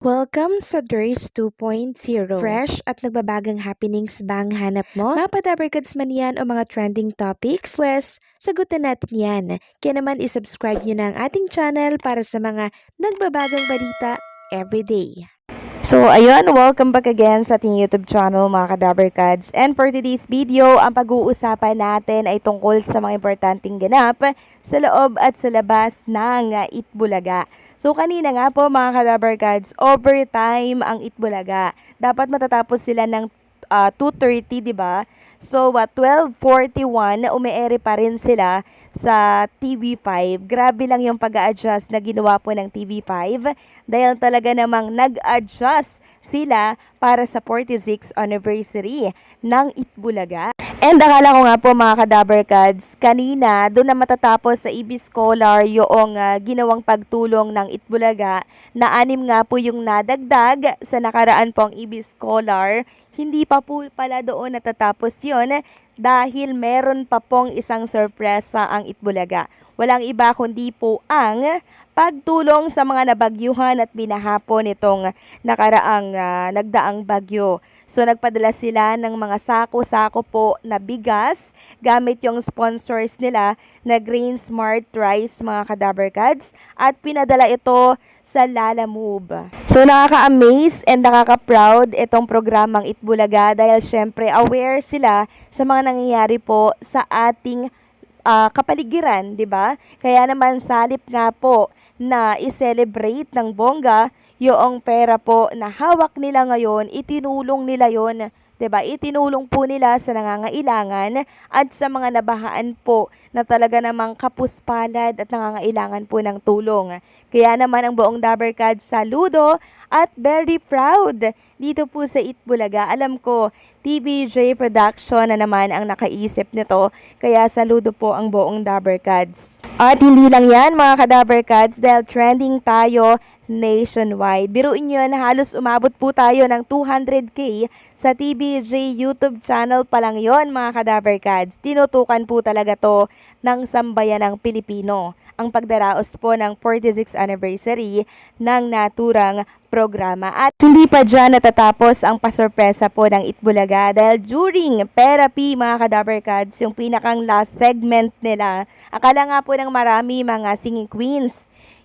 Welcome sa DRS 2.0. Fresh at nagbabagang happenings bang hanap mo? Mga padabarkads man yan o mga trending topics? Pwes, sagutin natin yan. Kaya naman isubscribe nyo na ang ating channel para sa mga nagbabagang balita everyday. So, ayun, welcome back again sa ating YouTube channel mga Kadabarkads. And for today's video, ang pag-uusapan natin ay tungkol sa mga importanteng ganap sa loob at sa labas ng Itbulaga. So, kanina nga po mga Kadabarkads, overtime ang Itbulaga. Dapat matatapos sila ng 2:30, di ba? So, 12:41, ume-ere pa rin sila sa TV5. Grabe lang yung pag-a-adjust na ginawa po ng TV5 dahil talaga namang nag-adjust sila para sa 46th anniversary ng Itbulaga. And akala ko nga po mga Kadabarkads, kanina doon na matatapos sa EB Scholar yung ginawang pagtulong ng Itbulaga na 6 nga po yung nadagdag sa nakaraan pong EB Scholar. Hindi pa po pala doon natatapos yon dahil meron pa pong isang sorpresa ang Itbulaga. Walang iba kundi po ang pagtulong sa mga nabagyuhan at binahapon nitong nakaraang nagdaang bagyo. So nagpadala sila ng mga sako-sako po na bigas gamit yung sponsors nila na Grain Smart Rice mga Kadabarkads at pinadala ito sa Lala Move. So nakaka-amaze and nakaka-proud itong programang Itbulaga dahil syempre aware sila sa mga nangyayari po sa ating kapaligiran, 'di ba? Kaya naman salip nga po na i-celebrate ng bongga yung pera po na hawak nila ngayon, itinulong nila yon, 'di ba? Itinulong po nila sa nangangailangan at sa mga nabahaan po na talaga namang kapuspalad at nangangailangan po ng tulong. Kaya naman ang buong Dabarkads saludo at very proud dito po sa Itbulaga. Alam ko, TBJ Production na naman ang nakaisip nito, kaya saludo po ang buong Dabarkads. At hindi lang yan mga Kadabarkads dahil trending tayo nationwide. Biruin nyo na halos umabot po tayo ng 200k sa TBJ YouTube channel pa lang yon mga Kadabarkads. Tinutukan po talaga to ng sambayanang Pilipino ang pagdaraos po ng 46th anniversary ng naturang programa. At hindi pa dyan natatapos ang pasorpresa po ng Itbulaga dahil during therapy mga Kadabarkads, yung pinakang last segment nila, akala nga po ng marami mga singing queens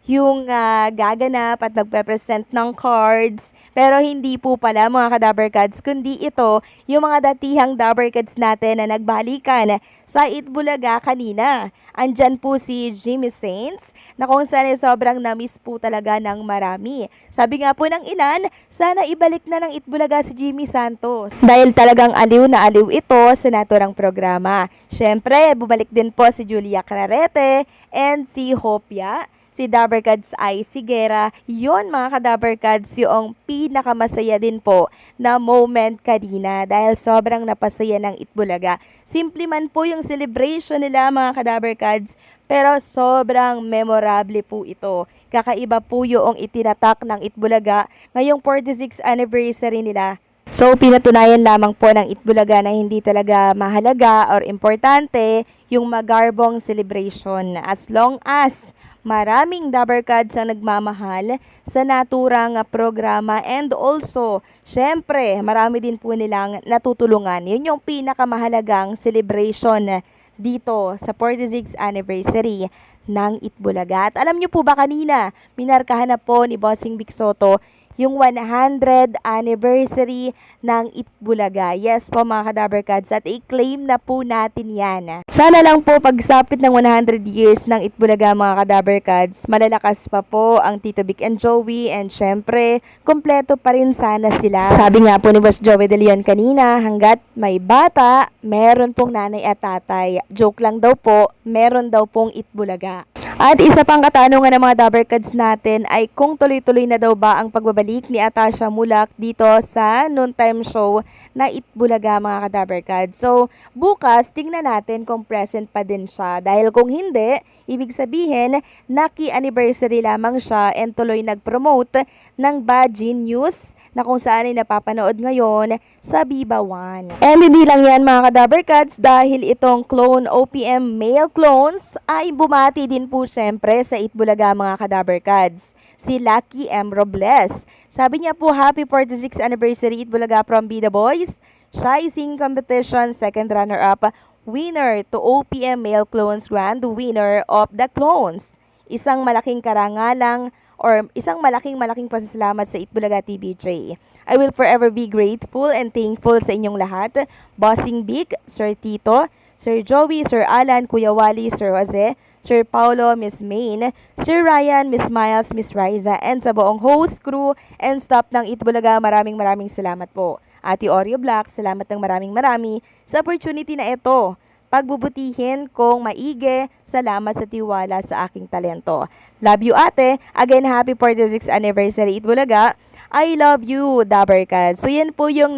yung gaganap at magpe-present ng cards. Pero hindi po pala mga Kadabarkads, kundi ito yung mga datihang Dabarkads natin na nagbalikan sa Itbulaga kanina. Andyan po si Jimmy Saints na kung saan sobrang na-miss po talaga ng marami. Sabi nga po ng ilan, sana ibalik na ng Itbulaga si Jimmy Santos. Dahil talagang aliw na aliw ito sa naturang programa. Syempre, bumalik din po si Julia Clarete and si Hopia. Si Dabarkads ay Sigera. Yon mga Kadabarkads yung pinakamasaya din po na moment kanina dahil sobrang napasaya ng Itbulaga. Simple man po yung celebration nila mga Kadabarkads pero sobrang memorable po ito. Kakaiba po yung itinatak ng Itbulaga ngayong 46th anniversary nila. So, pinatunayan lamang po ng Itbulaga na hindi talaga mahalaga or importante yung magarbong celebration as long as maraming Dabarkads ang nagmamahal sa naturang programa and also, syempre, marami din po nilang natutulungan. Yun yung pinakamahalagang celebration dito sa 46th anniversary ng Itbulaga. At alam nyo po ba kanina, minarkahan na po ni Bossing Vic Soto yung 100th anniversary ng Itbulaga. Yes po mga Kadabarkads at i-claim na po natin yan. Sana lang po pagsapit ng 100 years ng Itbulaga mga Kadabarkads, malalakas pa po ang Tito Vic and Joey and syempre, kompleto pa rin sana sila. Sabi nga po ni Boss Joey De Leon kanina, hanggat may bata, meron pong nanay at tatay. Joke lang daw po, meron daw pong Itbulaga. At isa pang katanungan ng mga Dabarkads natin ay kung tuloy-tuloy na daw ba ang pagbabalik ni Atasha Mulak dito sa noontime show na Itbulaga mga Kadabarkads. So, bukas tingnan natin kung present pa din siya. Dahil kung hindi, ibig sabihin, naki-anniversary lamang siya and tuloy nag-promote ng Bajin News na kung saan ay napapanood ngayon sa Viva One. And hindi lang yan mga Kadabarkads dahil itong clone OPM male clones ay bumati din po syempre sa Itbulaga mga Kadabarkads. si Lucky M. Robles. Sabi niya po, happy 46th anniversary Itbulaga from Bida Boys. Shy Sing Competition, second runner-up, winner to OPM Male Clones Grand, winner of the Clones. Isang malaking karangalang or isang malaking pasasalamat sa Itbulaga TVJ. I will forever be grateful and thankful sa inyong lahat. Bossing Big, Sir Tito, Sir Joey, Sir Alan, Kuya Wally, Sir Jose, Sir Paulo, Miss Maine, Sir Ryan, Miss Miles, Miss Riza, and sa buong host, crew, and staff ng Itbulaga, maraming salamat po. Ate Oreo Black, salamat ng marami sa opportunity na ito. Pagbubutihin kong maigi, salamat sa tiwala sa aking talento. Love you ate. Again, happy 46th anniversary Itbulaga. I love you, Dabarkad. So yan po yung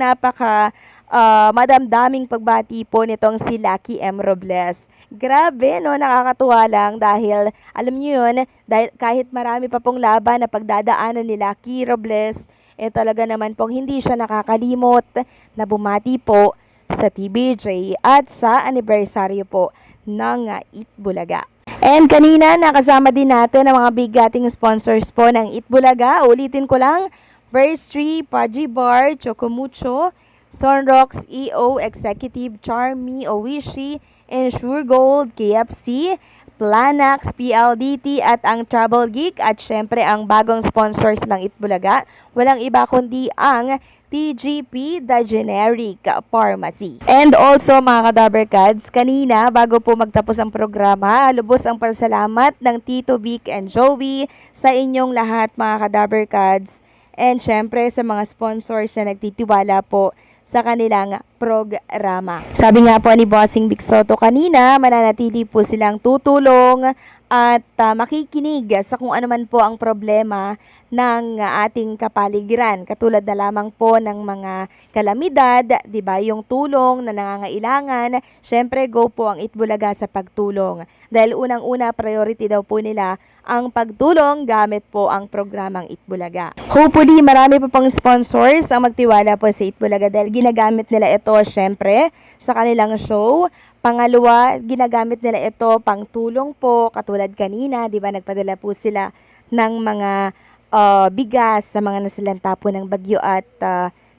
madamdaming pagbati po nitong si Lucky M. Robles. Grabe, no? Nakakatuwa lang dahil, alam niyo yun, dahil kahit marami pa pong laban na pagdadaanan ni Lucky Robles, talaga naman pong hindi siya nakakalimot na bumati po sa TBJ at sa anibersaryo po ng Itbulaga. And kanina, nakasama din natin ang mga bigating sponsors po ng Itbulaga. Ulitin ko lang, Verse 3, Paji Bar, Chocomucho, Sunrocks, EO, Executive, Charmy, Owishi, Ensure Gold, KFC, Planax, PLDT at ang Travel Geek at syempre ang bagong sponsors ng Itbulaga. Walang iba kundi ang TGP, The Generic Pharmacy. And also mga Kadabarkads, kanina bago po magtapos ang programa, lubos ang pasalamat ng Tito Vic and Joey sa inyong lahat mga Kadabarkads. And syempre sa mga sponsors na nagtitiwala po sa kanilang programa. Sabi nga po ni Bossing Vic Soto kanina, mananatili po silang tutulong at makikinig sa kung ano man po ang problema ng ating kapaligiran. Katulad na lamang po ng mga kalamidad, 'di ba? Yung tulong na nangangailangan, syempre go po ang Itbulaga sa pagtulong. Dahil unang-una priority daw po nila ang pagtulong gamit po ang programang Itbulaga. Hopefully, marami pa pang sponsors ang magtiwala po sa Itbulaga dahil ginagamit nila ito syempre sa kanilang show. Pangalawa, ginagamit nila ito pang tulong po katulad kanina, 'di ba? Nagpadala po sila ng mga bigas sa mga nasalanta po ng bagyo at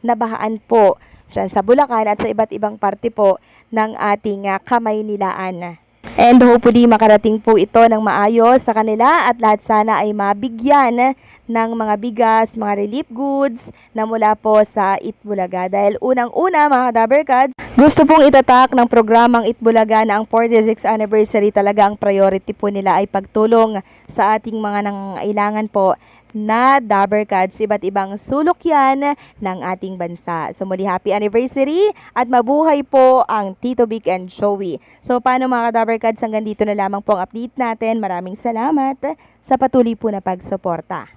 nabahaan po dyan sa Bulacan at sa iba't ibang parte po ng ating Kamaynilaan. And hopefully makarating po ito ng maayos sa kanila at lahat sana ay mabigyan ng mga bigas, mga relief goods na mula po sa Itbulaga. Dahil unang-una mga Kadabarkads, gusto pong itatak ng programang Itbulaga na ang 46th anniversary talaga ang priority po nila ay pagtulong sa ating mga nangailangan po na Dabarkads, iba't ibang sulok yan ng ating bansa. So muli happy anniversary at mabuhay po ang Tito Vic and Joey. So paano mga Dabarkads, hanggang dito na lamang po ang update natin. Maraming salamat sa patuloy po na pagsuporta.